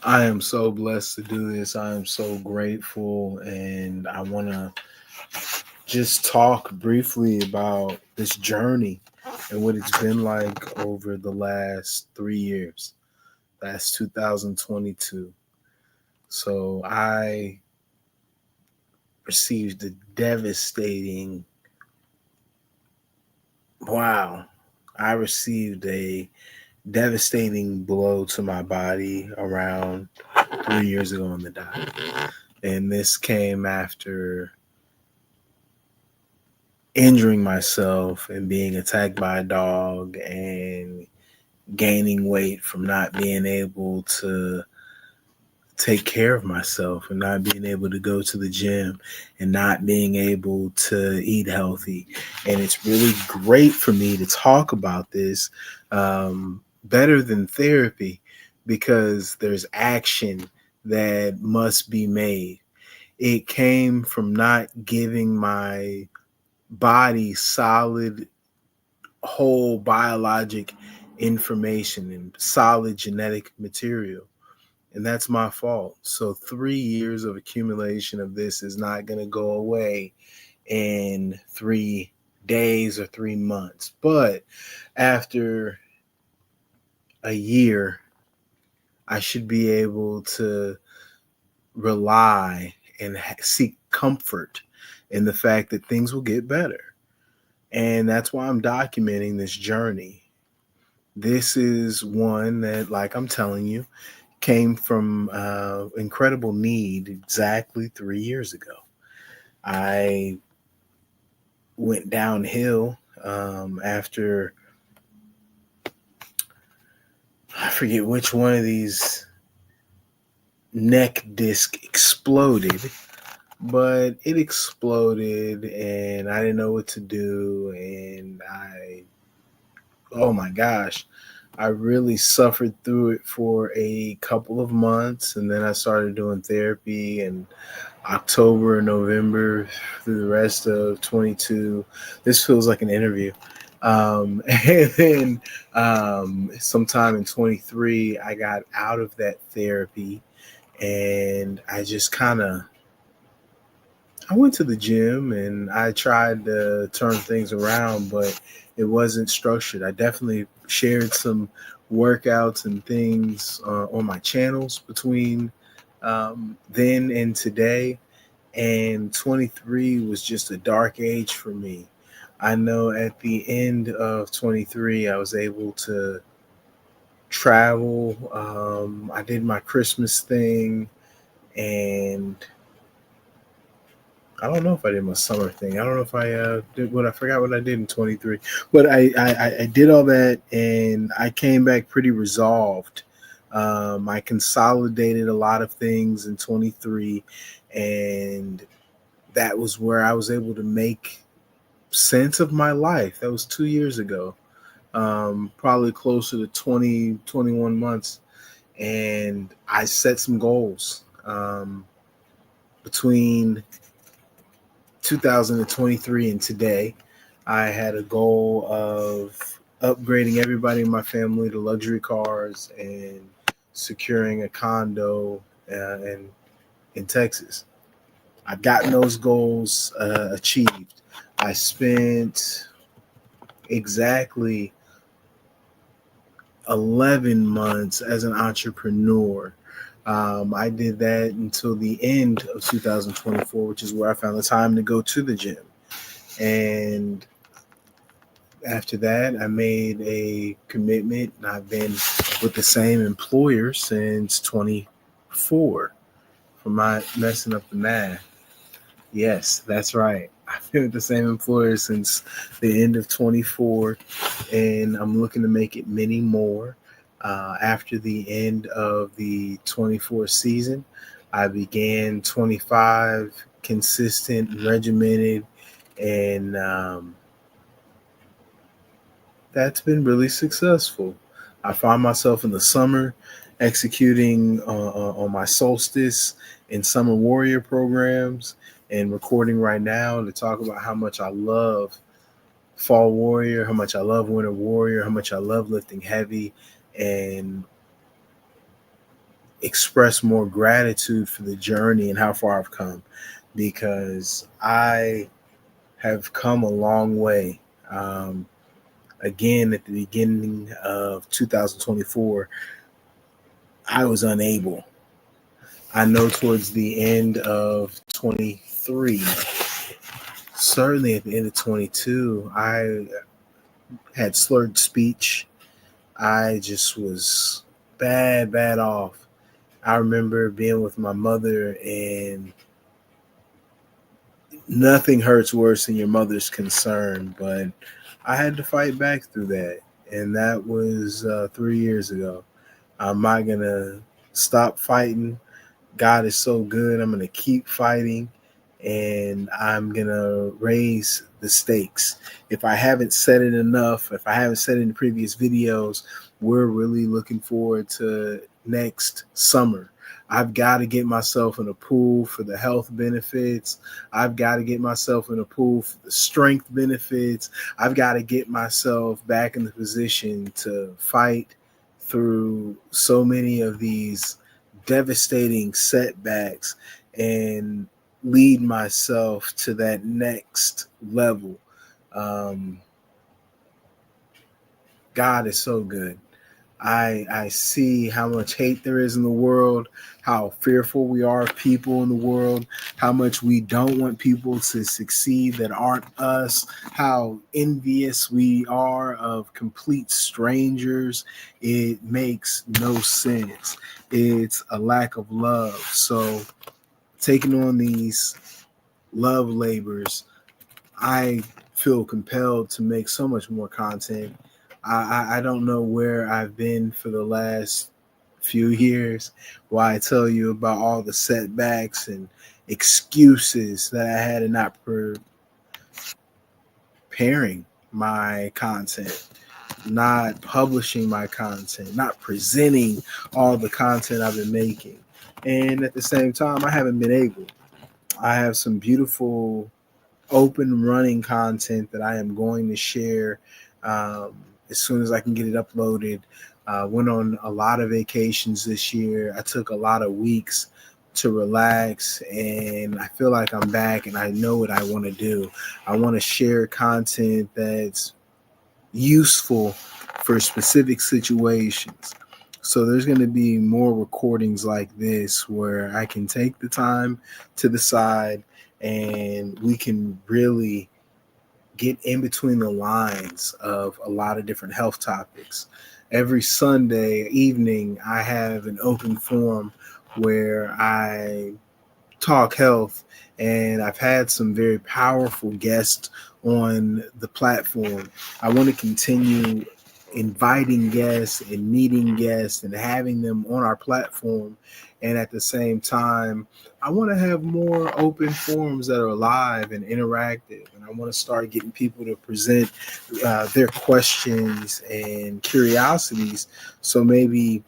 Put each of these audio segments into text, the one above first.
I am so blessed to do this. I am so grateful, and I want to just talk briefly about this journey and what it's been like over the last 3 years. That's 2022. So I received a devastating, wow, I received a devastating blow to my body around 3 years ago on the dot. And this came after injuring myself and being attacked by a dog and gaining weight from not being able to take care of myself and not being able to go to the gym and not being able to eat healthy. And it's really great for me to talk about this better than therapy because there's action that must be made. It came from not giving my body solid whole biologic information and solid genetic material. And that's my fault. So 3 years of accumulation of this is not going to go away in 3 days or 3 months. But after a year, I should be able to rely and seek comfort in the fact that things will get better. And that's why I'm documenting this journey. This is one that, like I'm telling you, came from incredible need exactly 3 years ago. I went downhill after I forget which one of these neck disc exploded, but it exploded and I didn't know what to do. And oh my gosh, I really suffered through it for a couple of months. And then I started doing therapy in October and November through the rest of 22. This feels like an interview. And then sometime in 23, I got out of that therapy and I just kind of I went to the gym and I tried to turn things around, but it wasn't structured. I definitely shared some workouts and things on my channels between then and today. And 23 was just a dark age for me. I know at the end of 23, I was able to travel. I did my Christmas thing and I don't know if I did my summer thing. I don't know if I did what I forgot what I did in 23, but I did all that and I came back pretty resolved. I consolidated a lot of things in 23, and that was where I was able to make sense of my life. That was 2 years ago, probably closer to 20 21 months. And I set some goals between 2023 and today. I had a goal of upgrading everybody in my family to luxury cars and securing a condo in Texas. I've gotten those goals achieved. I spent exactly 11 months as an entrepreneur. I did that until the end of 2024, which is where I found the time to go to the gym. And after that, I made a commitment, and I've been with the same employer since 24. For my messing up the math, yes, that's right. I've been with the same employer since the end of 24, and I'm looking to make it many more. After the end of the 24 season, I began 25 consistent, regimented, and that's been really successful. I find myself in the summer executing on my solstice and summer warrior programs and recording right now to talk about how much I love fall warrior, how much I love winter warrior, how much I love lifting heavy, and express more gratitude for the journey and how far I've come, because I have come a long way. Um, Again, at the beginning of 2024, I was unable. I know towards the end of 23, certainly at the end of 22, I had slurred speech. I just was bad off. I remember being with my mother, and nothing hurts worse than your mother's concern, but I had to fight back through that. And that was 3 years ago. I'm not going to stop fighting. God is so good. I'm going to keep fighting, and I'm going to raise the stakes. If I haven't said it enough, if I haven't said it in previous videos, we're really looking forward to next summer. I've got to get myself in a pool for the health benefits. I've got to get myself in a pool for the strength benefits. I've got to get myself back in the position to fight through so many of these devastating setbacks and lead myself to that next level. Um, God is so good. I see how much hate there is in the world, how fearful we are of people in the world, how much we don't want people to succeed that aren't us, how envious we are of complete strangers. It makes no sense. It's a lack of love. So taking on these love labors, I feel compelled to make so much more content. I don't know where I've been for the last few years, why I tell you about all the setbacks and excuses that I had in not preparing my content, not publishing my content, not presenting all the content I've been making. And at the same time, I haven't been able. I have some beautiful open running content that I am going to share um, as soon as I can get it uploaded. Went on a lot of vacations this year. I took a lot of weeks to relax, and I feel like I'm back and I know what I want to do. I want to share content that's useful for specific situations. So there's going to be more recordings like this where I can take the time to the side and we can really get in between the lines of a lot of different health topics. Every Sunday evening, I have an open forum where I talk health, and I've had some very powerful guests on the platform. I want to continue inviting guests and meeting guests and having them on our platform. And at the same time, I want to have more open forums that are alive and interactive. And I want to start getting people to present their questions and curiosities. So maybe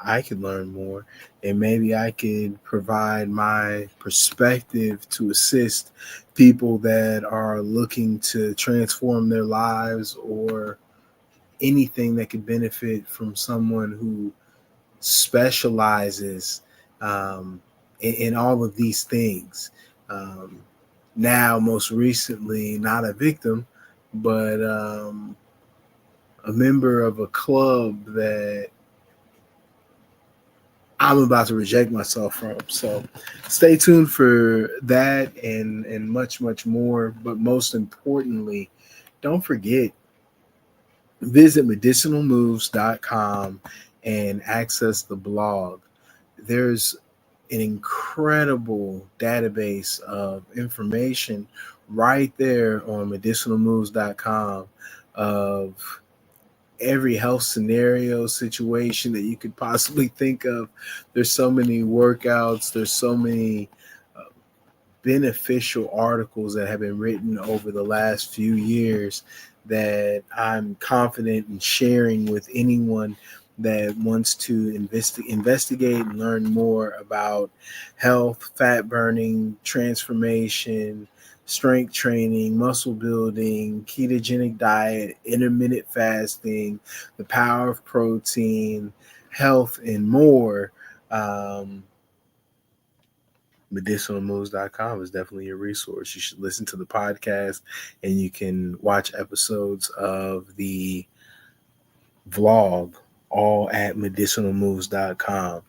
I could learn more, and maybe I could provide my perspective to assist people that are looking to transform their lives, or anything that could benefit from someone who specializes in all of these things. Um, Now, most recently, not a victim, but a member of a club that I'm about to reject myself from. So stay tuned for that and much more. But most importantly, don't forget, visit medicinalmoves.com and access the blog. There's an incredible database of information right there on medicinalmoves.com of every health scenario situation that you could possibly think of. There's so many workouts, there's so many beneficial articles that have been written over the last few years that I'm confident in sharing with anyone that wants to investigate and learn more about health, fat burning, transformation, strength training, muscle building, ketogenic diet, intermittent fasting, the power of protein, health, and more. Um, medicinalmoves.com is definitely a resource. You should listen to the podcast, and you can watch episodes of the vlog all at medicinalmoves.com.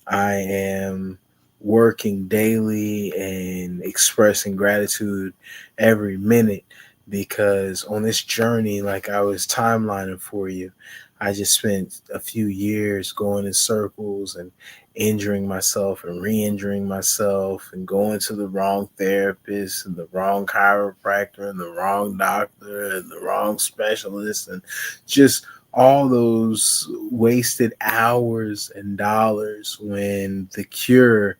I am working daily and expressing gratitude every minute because on this journey, like I was timelining for you, I just spent a few years going in circles and injuring myself and re-injuring myself and going to the wrong therapist and the wrong chiropractor and the wrong doctor and the wrong specialist and just all those wasted hours and dollars when the cure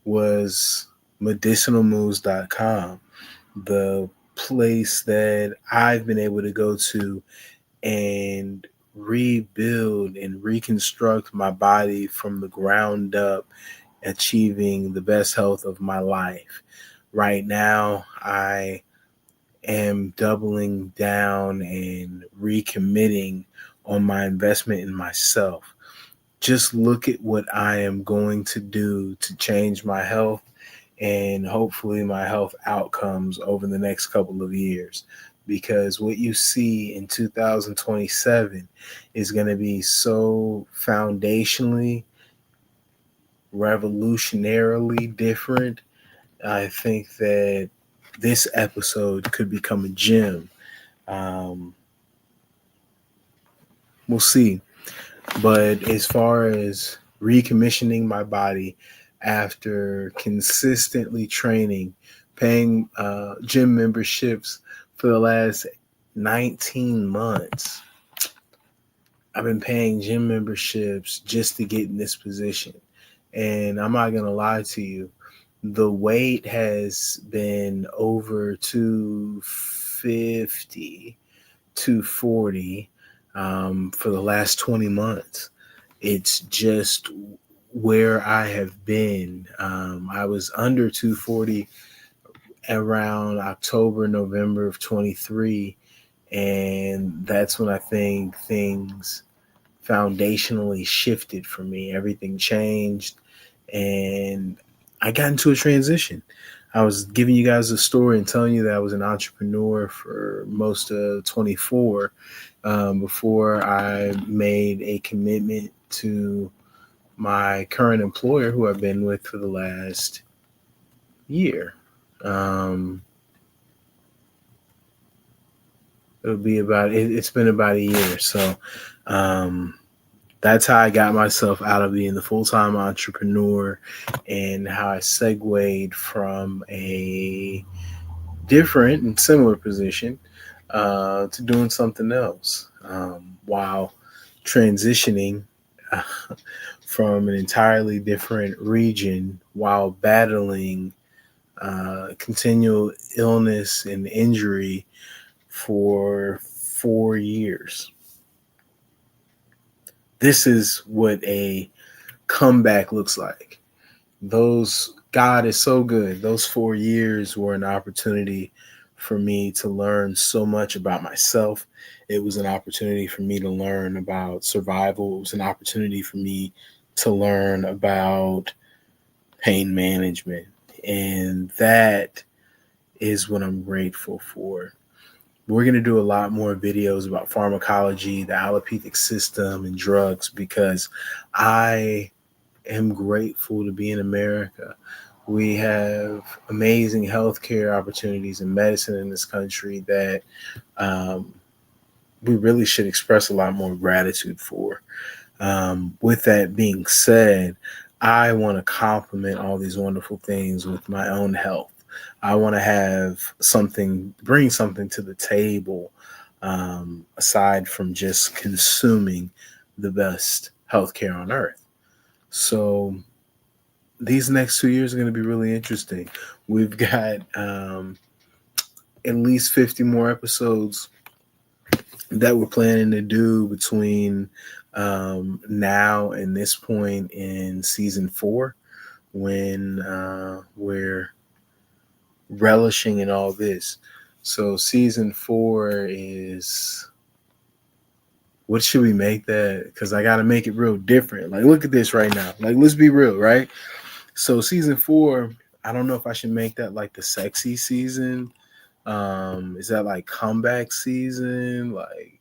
was medicinalmoves.com, the place that I've been able to go to and rebuild and reconstruct my body from the ground up, achieving the best health of my life. Right now, I am doubling down and recommitting on my investment in myself. Just look at what I am going to do to change my health and hopefully my health outcomes over the next couple of years. Because what you see in 2027 is going to be so foundationally, revolutionarily different. I think that this episode could become a gem. Um, we'll see. But as far as recommissioning my body after consistently training, paying gym memberships for the last 19 months, I've been paying gym memberships just to get in this position. And I'm not going to lie to you, the weight has been over 250, 240 for the last 20 months. It's just where I have been. I was under 240 around October, November of 23. And that's when I think things foundationally shifted for me. Everything changed. And I got into a transition. I was giving you guys a story and telling you that I was an entrepreneur for most of 24 before I made a commitment to my current employer, who I've been with for the last year. Um, it's been about a year. So um, that's how I got myself out of being the full-time entrepreneur and how I segued from a different and similar position to doing something else while transitioning uh, from an entirely different region while battling continual illness and injury for 4 years. This is what a comeback looks like. God is so good. Those 4 years were an opportunity for me to learn so much about myself. It was an opportunity for me to learn about survival. It was an opportunity for me to learn about pain management. And that is what I'm grateful for. We're going to do a lot more videos about pharmacology, the allopathic system, and drugs because I am grateful to be in America. We have amazing healthcare opportunities and medicine in this country that um, we really should express a lot more gratitude for. With that being said, I want to complement all these wonderful things with my own health. I want to bring something to the table aside from just consuming the best healthcare on earth. So these next 2 years are going to be really interesting. We've got at least 50 more episodes that we're planning to do between now and this point in season 4 when we're relishing in all this. So season 4 is What should we make that? Because I got to make it real different. Like, look at this right now. Like, let's be real, right? So season 4, I don't know if I should make that like the sexy season. Is that like comeback season? Like,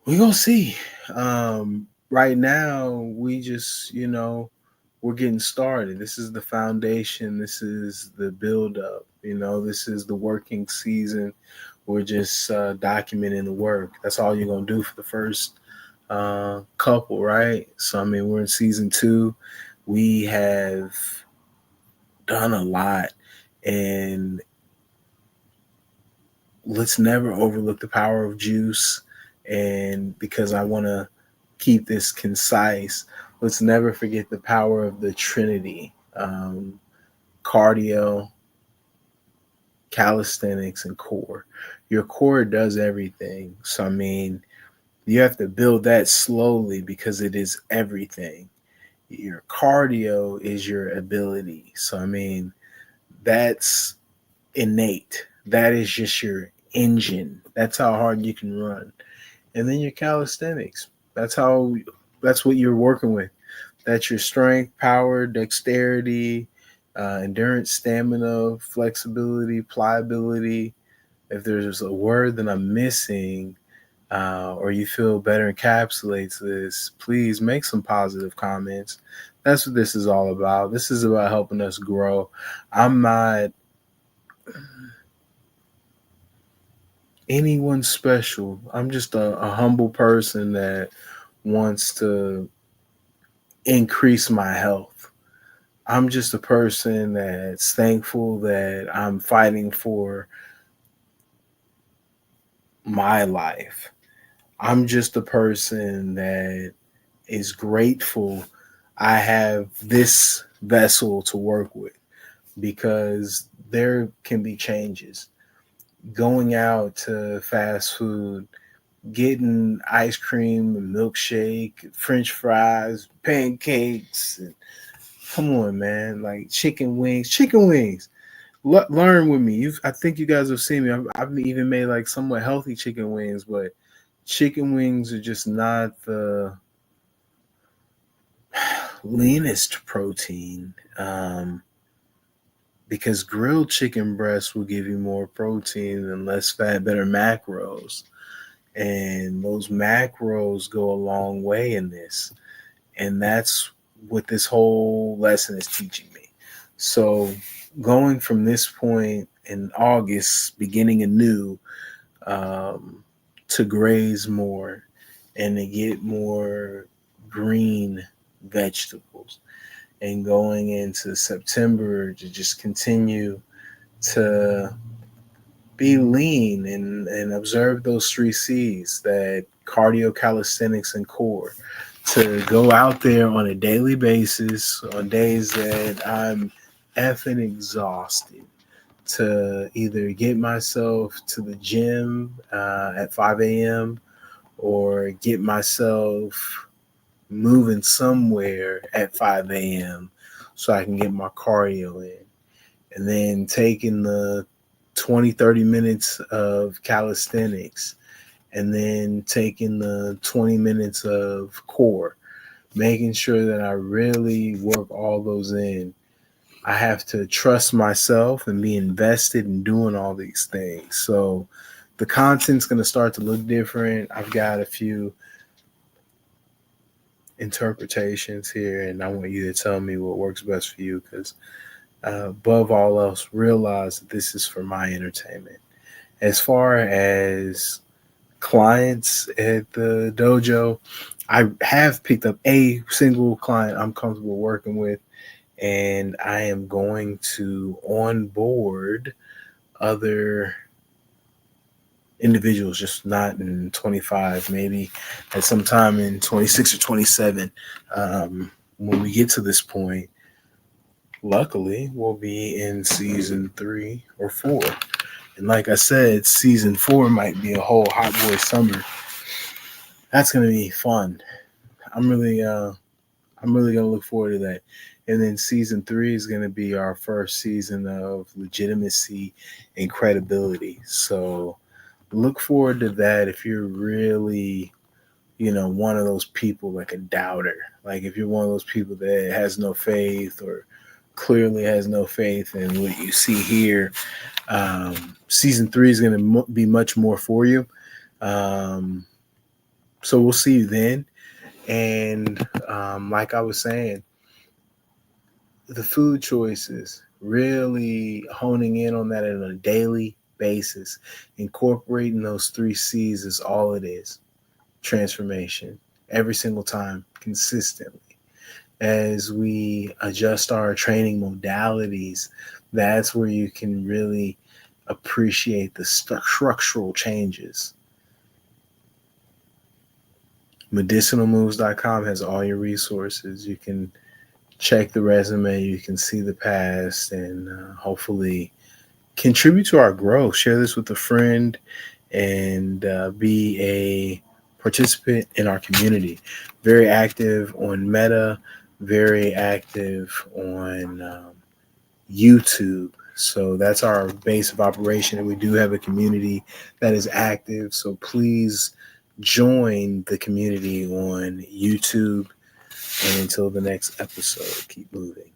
we gonna see. Right now, we just, we're getting started. This is the foundation. This is the build up. This is the working season. We're just documenting the work. That's all you're gonna do for the first couple, right? So I mean, we're in season 2. We have done a lot, and let's never overlook the power of juice. And because I want to keep this concise, let's never forget the power of the Trinity: cardio, calisthenics, and core. Your core does everything. So, I mean, you have to build that slowly because it is everything. Your cardio is your ability. So, I mean, that's innate. That is just your engine. That's how hard you can run. And then your calisthenics. That's what you're working with. That's your strength, power, dexterity, endurance, stamina, flexibility, pliability. If there's a word that I'm missing, or you feel better encapsulates this, please make some positive comments. That's what this is all about. This is about helping us grow. I'm not anyone special. I'm just a humble person that wants to increase my health. I'm just a person that's thankful that I'm fighting for my life. I'm just a person that is grateful I have this vessel to work with, because there can be changes. Going out to fast food, getting ice cream, a milkshake, French fries, pancakes. And come on, man! Like chicken wings, chicken wings. Learn with me. I think you guys have seen me. I've even made like somewhat healthy chicken wings, but chicken wings are just not the leanest protein. Because grilled chicken breast will give you more protein and less fat, better macros. And those macros go a long way in this. And that's what this whole lesson is teaching me. So, going from this point in August, beginning anew, to graze more and to get more green vegetables, and going into September to just continue to be lean and observe those 3 C's: that cardio, calisthenics, and core. To go out there on a daily basis on days that I'm effing exhausted, to either get myself to the gym at 5 a.m. or get myself moving somewhere at 5 a.m. so I can get my cardio in. And then taking the 20, 30 minutes of calisthenics, and then taking the 20 minutes of core, making sure that I really work all those in. I have to trust myself and be invested in doing all these things. So the content's going to start to look different. I've got a few interpretations here, and I want you to tell me what works best for you, because above all else, realize that this is for my entertainment. As far as clients at the dojo, I have picked up a single client I'm comfortable working with, and I am going to onboard other individuals, just not in 25, maybe at some time in 26 or 27. When we get to this point, luckily, we'll be in season 3 or 4. And like I said, season 4 might be a whole hot boy summer. That's gonna be fun. I'm really gonna look forward to that. And then season 3 is gonna be our first season of legitimacy and credibility. So look forward to that if you're really one of those people like a doubter. Like if you're one of those people that has no faith or clearly has no faith in what you see here, season 3 is going to be much more for you. So we'll see you then. And like I was saying, the food choices, really honing in on that on a daily basis, incorporating those 3 C's is all it is. Transformation every single time, consistently. As we adjust our training modalities, that's where you can really appreciate the structural changes. Medicinalmoves.com has all your resources. You can check the resume, you can see the past, and hopefully contribute to our growth. Share this with a friend and be a participant in our community. Very active on Meta, very active on YouTube. So that's our base of operation, and we do have a community that is active. So please join the community on YouTube. And until the next episode, keep moving.